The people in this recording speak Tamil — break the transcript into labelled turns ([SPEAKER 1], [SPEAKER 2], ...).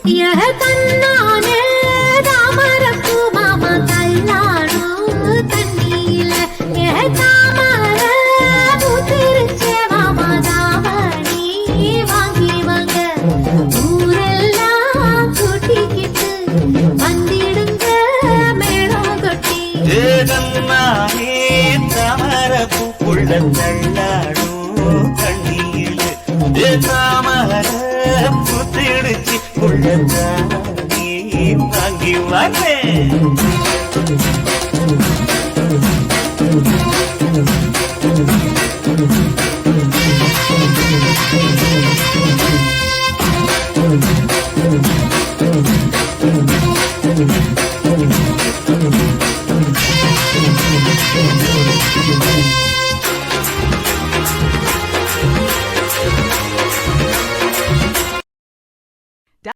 [SPEAKER 1] தன்னானே தாமரப்பூ மாமா தள்ளாடும் தண்ணியில தாமர பூத்திருச்சே மாமா தாவணி வாங்கி வாங்க ஊரெல்லாம் கூட்டிக்கிட்டு வந்திடுங்க மேடம் கொட்டி
[SPEAKER 2] தன்னானே தாமரப்பூ புள்ள தள்ளாடும் தண்ணியில தாமர பூத்திடுச்சு உள்ளதானே வாங்கி வரேன்